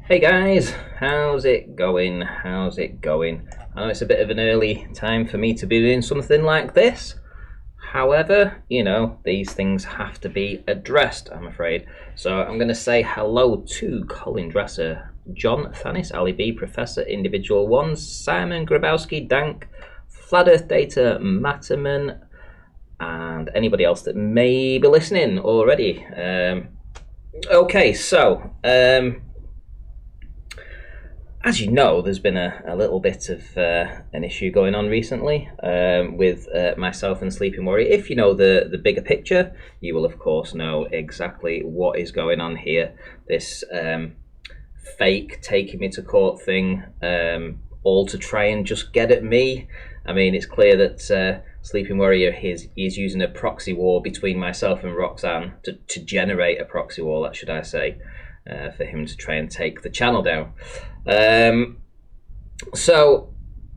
Hey guys, how's it going? How's it going? I know it's a bit of an early time for me to be doing something like this. However, these things have to be addressed, I'm afraid. So I'm going to say hello to Colin Dresser, John Thanis, Ali B, Professor Individual Ones, Simon Grabowski, Dank, Flat Earth Data, Matterman, and anybody else that may be listening already. Okay, so as you know, there's been a little bit of an issue going on recently with myself and Sleeping Warrior. If you know the bigger picture, you will of course know exactly what is going on here. This fake taking me to court thing, all to try and just get at me. I mean, it's clear that Sleeping Warrior is using a proxy war between myself and Roxanne to generate a proxy war, should I say, for him to try and take the channel down. So,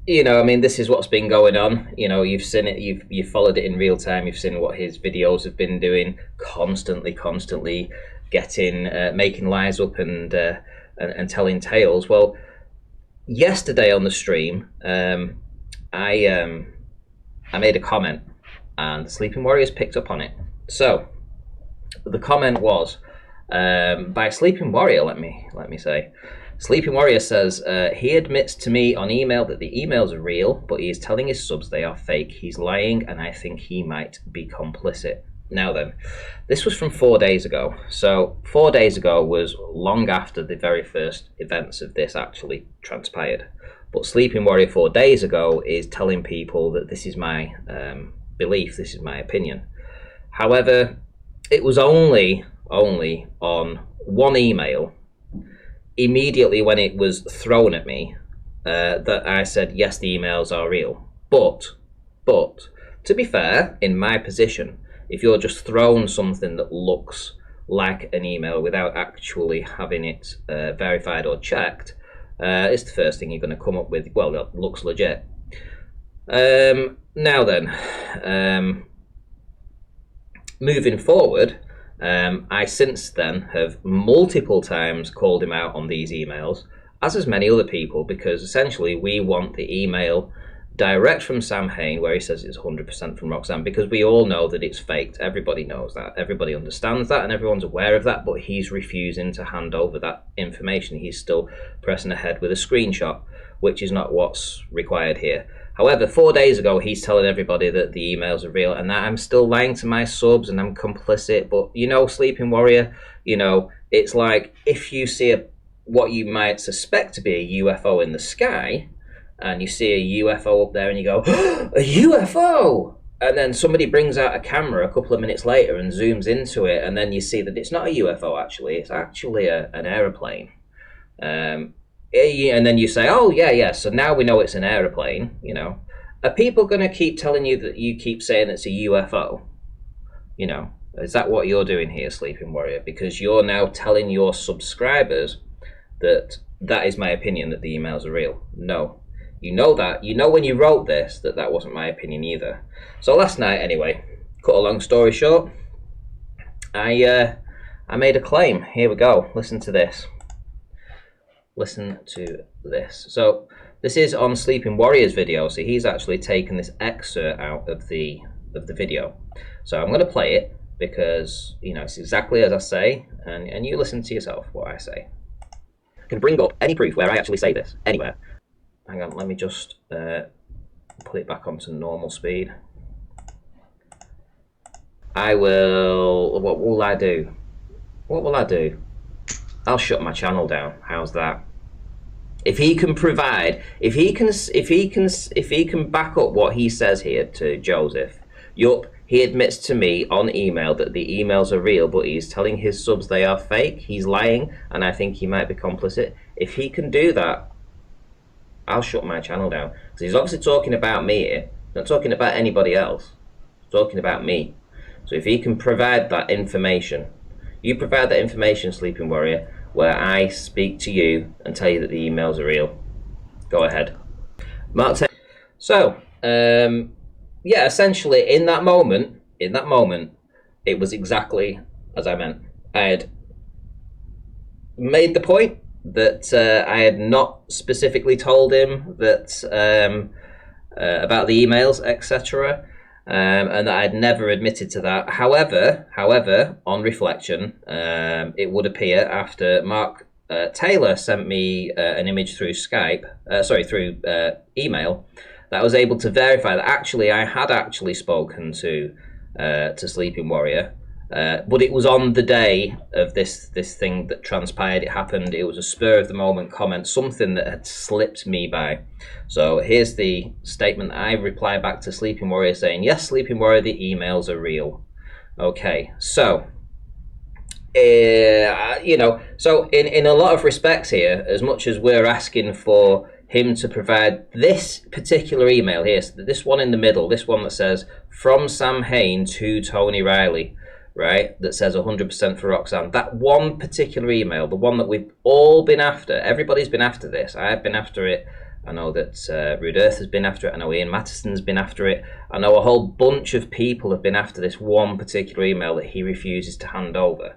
I mean, this is what's been going on. You've seen it, you've followed it in real time. You've seen what his videos have been doing, constantly making lies up and telling tales. Well, yesterday on the stream, I made a comment, and the Sleeping Warriors picked up on it. So the comment was by Sleeping Warrior. Let me say, Sleeping Warrior says he admits to me on email that the emails are real, but he is telling his subs they are fake. He's lying, and I think he might be complicit. Now then, this was from 4 days ago. So 4 days ago was long after the very first events of this actually transpired. But Sleeping Warrior 4 days ago is telling people that this is my belief, this is my opinion. However, it was only on one email, immediately when it was thrown at me, that I said, yes, the emails are real. But, to be fair, in my position, if you're just thrown something that looks like an email without actually having it verified or checked, it's the first thing you're going to come up with. Well, that looks legit. Now then, moving forward, I since then have multiple times called him out on these emails, as has many other people, because essentially we want the email direct from Sam Hain where he says it's 100% from Roxanne, because we all know that it's faked. Everybody knows that, everybody understands that, and everyone's aware of that, but he's refusing to hand over that information. He's still pressing ahead with a screenshot, which is not what's required here. However, 4 days ago, he's telling everybody that the emails are real, and that I'm still lying to my subs and I'm complicit. But, Sleeping Warrior, it's like if you see what you might suspect to be a UFO in the sky, and you see a UFO up there and you go, a UFO! And then somebody brings out a camera a couple of minutes later and zooms into it, and then you see that it's not a UFO actually, it's actually an aeroplane. And then you say, oh, yeah, so now we know it's an aeroplane, Are people going to keep telling you that you keep saying it's a UFO? Is that what you're doing here, Sleeping Warrior? Because you're now telling your subscribers that is my opinion, that the emails are real. No. You know that. You know when you wrote this that wasn't my opinion either. So last night, anyway, cut a long story short, I made a claim. Here we go. Listen to this. Listen to this. So this is on Sleeping Warrior's video. So he's actually taken this excerpt out of the video. So I'm going to play it because it's exactly as I say, and you listen to yourself what I say. I can bring up any proof where I actually say this anywhere. Hang on, let me just put it back onto normal speed. What will I do? What will I do? I'll shut my channel down. How's that? If he can provide, if he can back up what he says here to Joseph, yup, he admits to me on email that the emails are real, but he's telling his subs they are fake. He's lying, and I think he might be complicit. If he can do that, I'll shut my channel down. Because he's obviously talking about me here, not talking about anybody else. He's talking about me. So if he can provide that information, you provide that information, Sleeping Warrior, where I speak to you and tell you that the emails are real. Go ahead. Mark. So, yeah, essentially in that moment, it was exactly as I meant. I had made the point that I had not specifically told him that about the emails, etc., and that I'd never admitted to that. However, on reflection, it would appear after Mark Taylor sent me an image through through email, that I was able to verify that actually I had actually spoken to Sleeping Warrior. But it was on the day of this thing that transpired. It happened. It was a spur of the moment comment, something that had slipped me by. So here's the statement I replied back to Sleeping Warrior saying, "Yes, Sleeping Warrior, the emails are real." Okay, so so in a lot of respects here, as much as we're asking for him to provide this particular email here, so this one in the middle, this one that says from Sam Hain to Tony Riley, right, that says 100% for Roxanne. That one particular email, the one that we've all been after, everybody's been after this. I've been after it. I know that Rude Earth has been after it. I know Ian Mattison's been after it. I know a whole bunch of people have been after this one particular email that he refuses to hand over.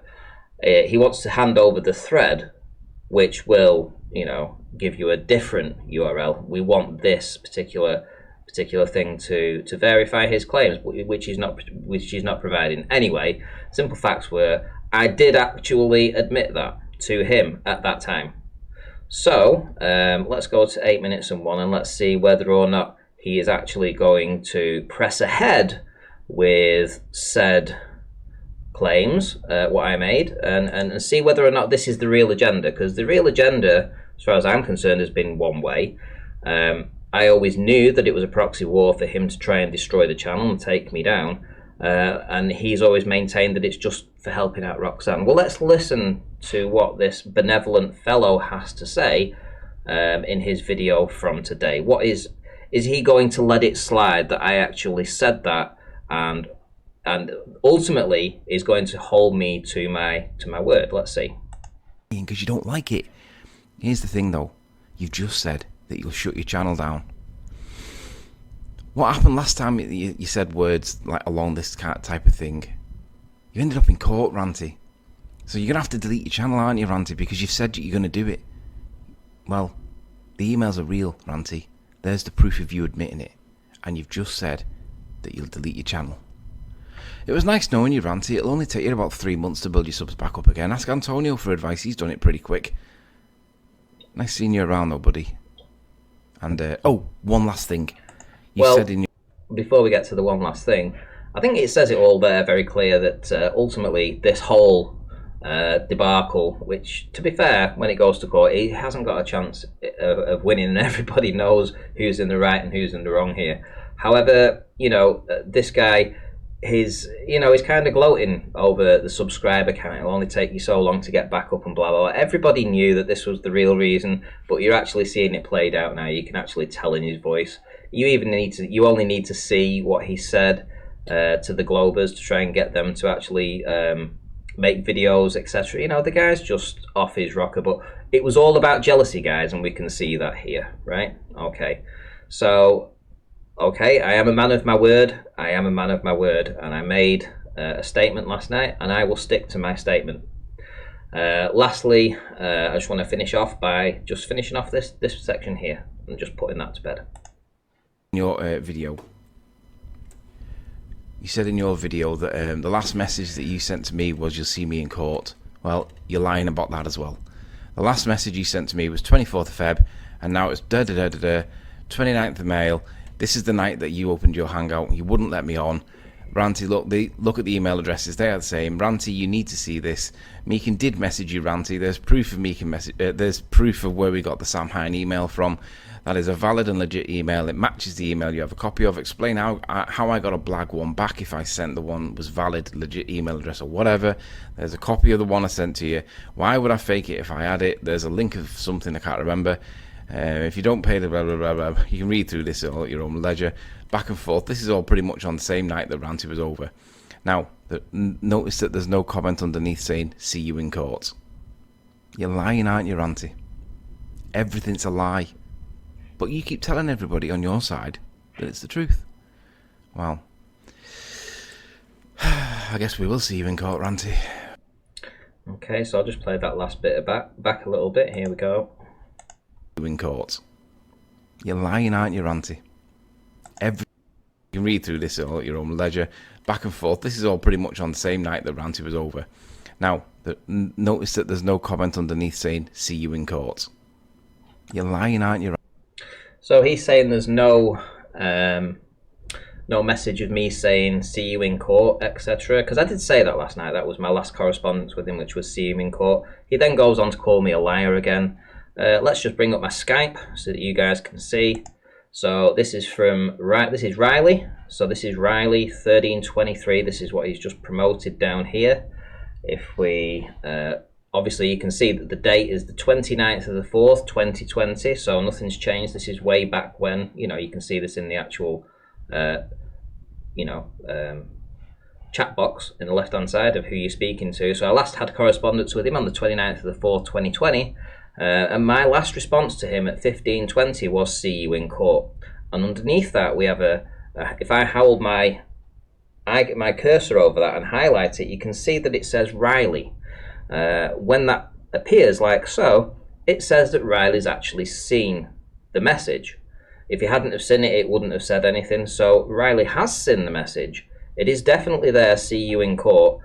He wants to hand over the thread, which will, give you a different URL. We want this particular thing to verify his claims, which he's not providing. Anyway, simple facts were I did actually admit that to him at that time. So let's go to 8 minutes and 1 and let's see whether or not he is actually going to press ahead with said claims, what I made, and see whether or not this is the real agenda, because the real agenda, as far as I'm concerned, has been one way. I always knew that it was a proxy war for him to try and destroy the channel and take me down, and he's always maintained that it's just for helping out Roxanne. Well, let's listen to what this benevolent fellow has to say in his video from today. What is he going to let it slide that I actually said that, and ultimately is going to hold me to my word? Let's see. Because you don't like it. Here's the thing though, you've just said that you'll shut your channel down. What happened last time you said words like along this type of thing? You ended up in court, Ranty. So you're going to have to delete your channel, aren't you, Ranty? Because you've said you're going to do it. Well, the emails are real, Ranty. There's the proof of you admitting it. And you've just said that you'll delete your channel. It was nice knowing you, Ranty. It'll only take you about 3 months to build your subs back up again. Ask Antonio for advice. He's done it pretty quick. Nice seeing you around though, buddy. And, one last thing. Before we get to the one last thing, I think it says it all there very clear that ultimately this whole debacle, which, to be fair, when it goes to court, he hasn't got a chance of winning, and everybody knows who's in the right and who's in the wrong here. However, this guy, he's kind of gloating over the subscriber count. It'll only take you so long to get back up and blah, blah, blah. Everybody knew that this was the real reason, but you're actually seeing it played out now. You can actually tell in his voice. You only need to see what he said to the Globers to try and get them to actually make videos, etc. The guy's just off his rocker, but it was all about jealousy, guys, and we can see that here, right? Okay, so I am a man of my word. And I made a statement last night, and I will stick to my statement. Lastly, I just want to finish off by just finishing off this section here and just putting that to bed. Your video, you said in your video that the last message that you sent to me was you'll see me in court. Well, you're lying about that as well. The last message you sent to me was 24th of Feb, and now it's 29th of May. This is the night that you opened your Hangout. You wouldn't let me on. Ranty, look at the email addresses. They are the same. Ranty, you need to see this. Meekin did message you, Ranty. There's proof of Meekin there's proof of where we got the Sam Hine email from. That is a valid and legit email. It matches the email you have a copy of. Explain how I got a blag one back if I sent the one was valid, legit email address or whatever. There's a copy of the one I sent to you. Why would I fake it if I had it? There's a link of something I can't remember. If you don't pay the blah, blah, blah, blah, you can read through this all at your own leisure. Back and forth. This is all pretty much on the same night that Ranty was over. Now, notice that there's no comment underneath saying, see you in court. You're lying, aren't you, Ranty? Everything's a lie. But you keep telling everybody on your side that it's the truth. Well, I guess we will see you in court, Ranty. Okay, so I'll just play that last bit back a little bit. Here we go. You in court. You're lying, aren't you, Ranty? You can read through this all at your own leisure. Back and forth. This is all pretty much on the same night that Ranty was over. Now, notice that there's no comment underneath saying, see you in court. You're lying, aren't you? So he's saying there's no no message of me saying see you in court, etc. Because I did say that last night. That was my last correspondence with him, which was see him in court. He then goes on to call me a liar again. Let's just bring up my Skype so that you guys can see. So this is this is Riley. So this is Riley 1323. This is what he's just promoted down here. If we obviously you can see that the date is the 29th of the 4th 2020, so nothing's changed. This is way back when, you know, you can see this in the actual chat box in the left hand side of who you're speaking to. So I last had correspondence with him on the 29th of the 4th 2020, and my last response to him at 1520 was see you in court. And underneath that we have if I hold my cursor over that and highlight it, you can see that it says Riley. When that appears like so, it says that Riley's actually seen the message. If he hadn't have seen it, it wouldn't have said anything. So Riley has seen the message. It is definitely there, see you in court.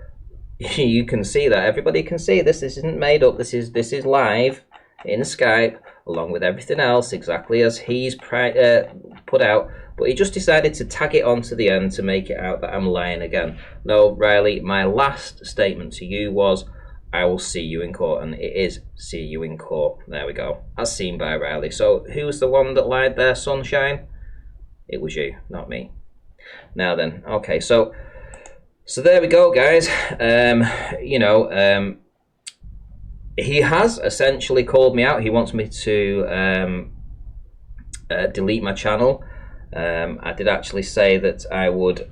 You can see that. Everybody can see this. This isn't made up. This is live in Skype, along with everything else, exactly as he's put out. But he just decided to tag it on to the end to make it out that I'm lying again. No, Riley, my last statement to you was, I will see you in court, and it is see you in court. There we go. As seen by Riley. So who's the one that lied there, Sunshine? It was you, not me. Now then, okay, so there we go, guys. He has essentially called me out. He wants me to delete my channel. I did actually say that I would,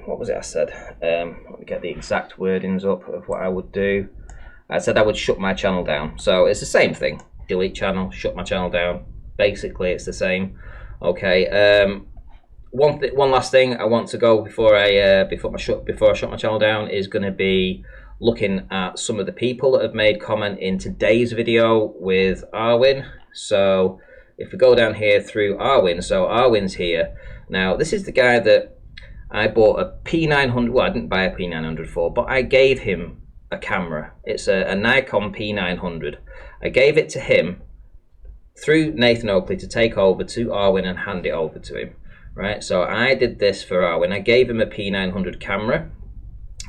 what was it I said? Let me get the exact wordings up of what I would do. I said I would shut my channel down. So it's the same thing. Delete channel, shut my channel down. Basically, it's the same. Okay. One last thing I want to go before I shut my channel down is going to be looking at some of the people that have made comment in today's video with Arwin. So if we go down here through Arwin, so Arwin's here. Now this is the guy that I bought a P900. Well, I didn't buy a P900 for, but I gave him a camera. It's a Nikon P900. I gave it to him through Nathan Oakley to take over to Arwin and hand it over to him. Right, so I did this for Arwin. I gave him a P900 camera.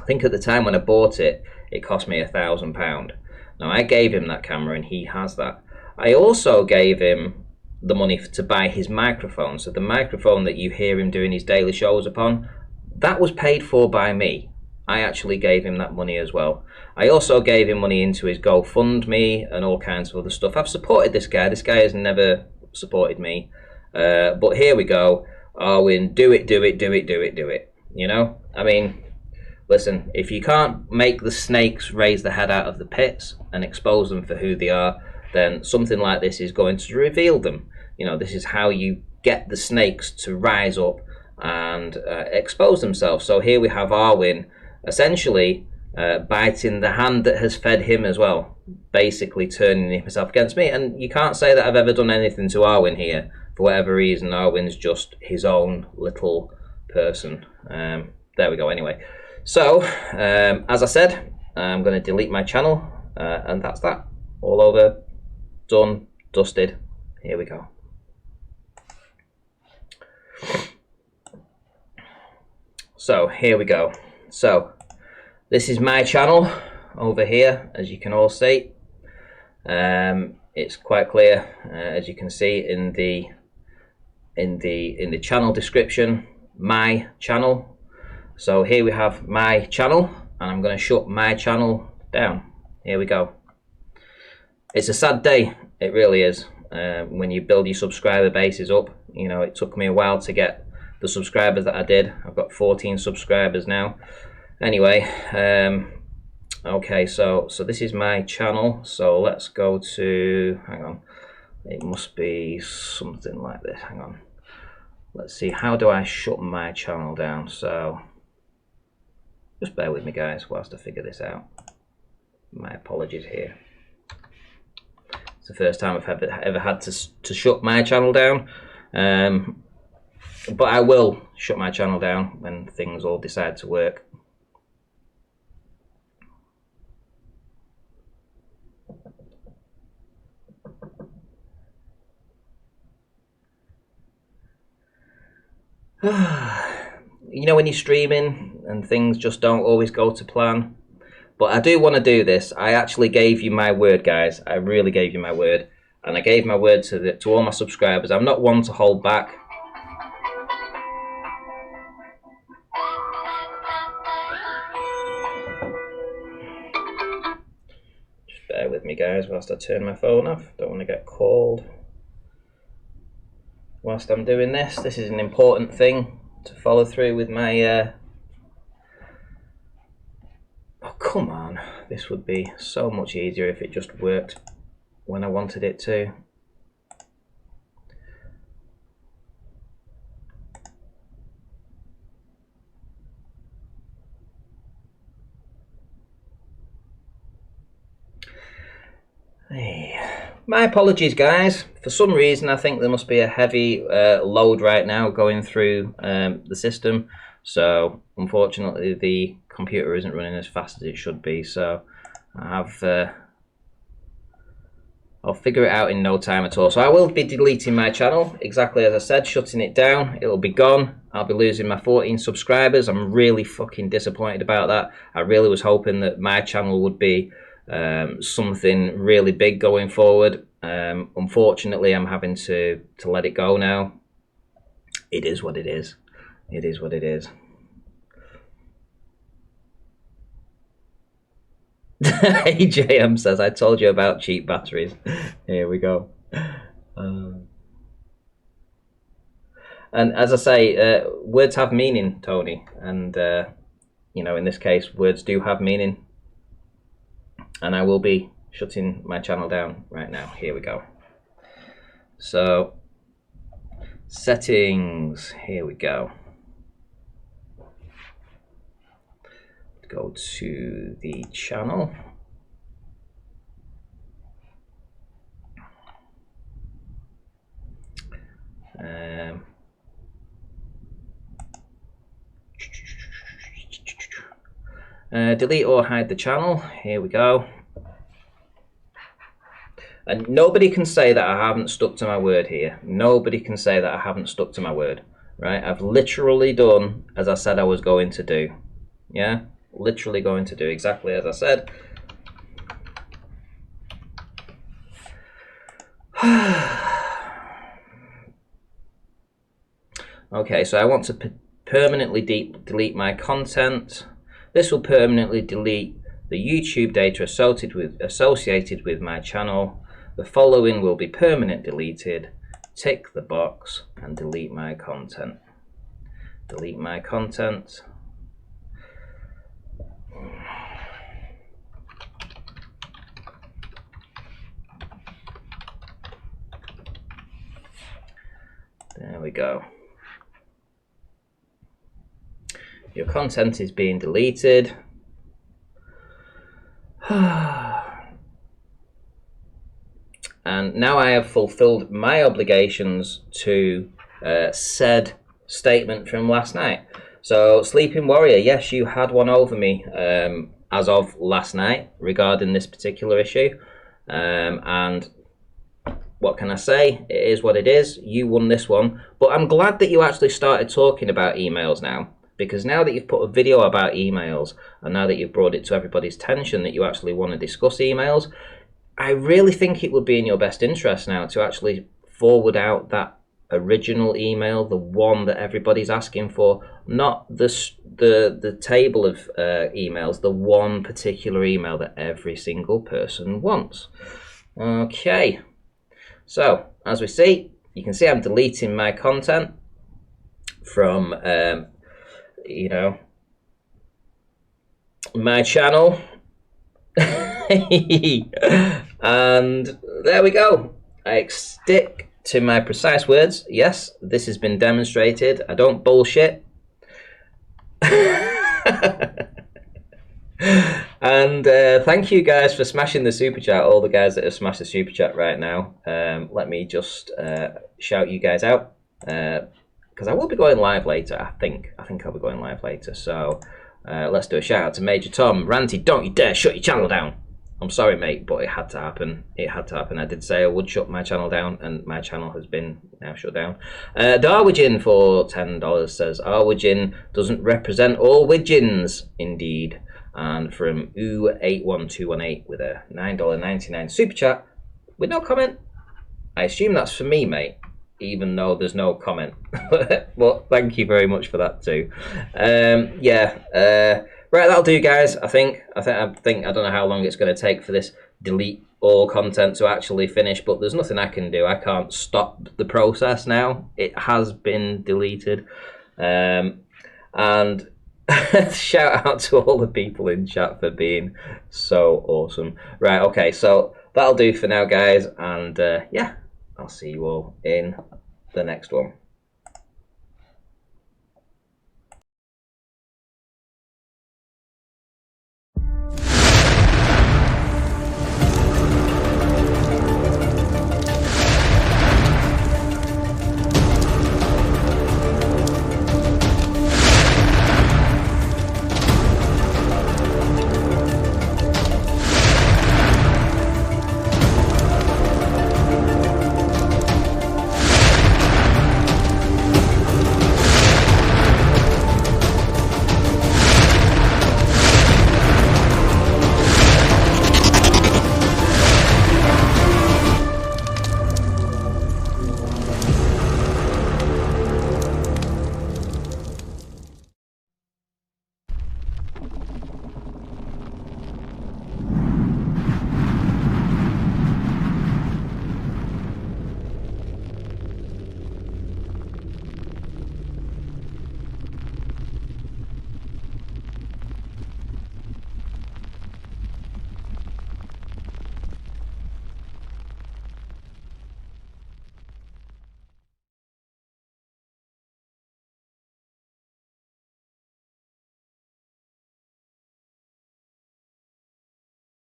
I think at the time when I bought it, it cost me £1,000. Now I gave him that camera and he has that. I also gave him the money to buy his microphone. So the microphone that you hear him doing his daily shows upon, that was paid for by me. I actually gave him that money as well. I also gave him money into his GoFundMe and all kinds of other stuff. I've supported this guy. This guy has never supported me. But here we go. Arwin, do it. You know? I mean, listen, if you can't make the snakes raise their head out of the pits and expose them for who they are, then something like this is going to reveal them. You know, this is how you get the snakes to rise up and expose themselves. So here we have Arwin essentially biting the hand that has fed him as well, basically turning himself against me. And you can't say that I've ever done anything to Arwin here. For whatever reason, Arwin's just his own little person. There we go anyway. So, as I said, I'm going to delete my channel, and that's that. All over, done, dusted. Here we go. So, here we go. So, this is my channel over here, as you can all see. It's quite clear, as you can see in the channel description, my channel. So here we have my channel, and I'm going to shut my channel down. Here we go. It's a sad day, it really is, when you build your subscriber bases up. You know, it took me a while to get the subscribers that I did. I've got 14 subscribers now. Anyway, okay, so this is my channel. So let's go to, hang on, it must be something like this. Hang on. Let's see, how do I shut my channel down? So just bear with me, guys, whilst I figure this out. My apologies here. It's the first time I've ever had to shut my channel down. But I will shut my channel down when things all decide to work. You know, when you're streaming and things just don't always go to plan. But I do want to do this. I actually gave you my word, guys. I really gave you my word. And I gave my word to all my subscribers. I'm not one to hold back. Just bear with me, guys, whilst I turn my phone off. Don't want to get called whilst I'm doing this. This is an important thing to follow through with my... Oh, come on. This would be so much easier if it just worked when I wanted it to. Hey. My apologies, guys. For some reason, I think there must be a heavy load right now going through the system. So, unfortunately, the computer isn't running as fast as it should be. So, I'll figure it out in no time at all. So, I will be deleting my channel, exactly as I said, shutting it down. It'll be gone. I'll be losing my 14 subscribers. I'm really fucking disappointed about that. I really was hoping that my channel would be something really big going forward. Unfortunately, I'm having to let it go now. It is what it is. It is what it is. AJM says, I told you about cheap batteries. Here we go. And as I say, words have meaning, Tony. And, you know, in this case, words do have meaning. And I will be shutting my channel down right now. Here we go. So, settings. Here we go. Go to the channel. Delete or hide the channel. Here we go. And nobody can say that I haven't stuck to my word here. Nobody can say that I haven't stuck to my word. Right? I've literally done as I said I was going to do. Yeah? Literally going to do exactly as I said. Okay, so I want to permanently delete my content. This will permanently delete the YouTube data associated with my channel. The following will be permanently deleted. Tick the box and delete my content. Delete my content. There we go. Your content is being deleted. And now I have fulfilled my obligations to said statement from last night. So, Sleeping Warrior, yes, you had one over me as of last night regarding this particular issue. And what can I say? It is what it is. You won this one. But I'm glad that you actually started talking about emails now. Because now that you've put a video about emails, and now that you've brought it to everybody's attention that you actually want to discuss emails, I really think it would be in your best interest now to actually forward out that original email, the one that everybody's asking for, not the table of emails, the one particular email that every single person wants. Okay, so as we see, you can see I'm deleting my content from you know, my channel. And there we go. I stick to my precise words. Yes, this has been demonstrated. I don't bullshit. And thank you guys for smashing the super chat. All the guys that have smashed the super chat right now. Let me just shout you guys out because I will be going live later. I think I'll be going live later. So let's do a shout out to Major Tom. Ranty, don't you dare shut your channel down. I'm sorry, mate, but it had to happen. It had to happen. I did say I would shut my channel down, and my channel has been now shut down. Darwigin for $10 says, Arwigin doesn't represent all Widgeons. Indeed. And from Oo81218 with a $9.99 super chat with no comment. I assume that's for me, mate, even though there's no comment. But thank you very much for that too. Right, that'll do, guys. I think I don't know how long it's going to take for this delete all content to actually finish, but there's nothing I can do. I can't stop the process now. It has been deleted. And shout out to all the people in chat for being so awesome. Right, okay, so that'll do for now, guys, and yeah, I'll see you all in the next one.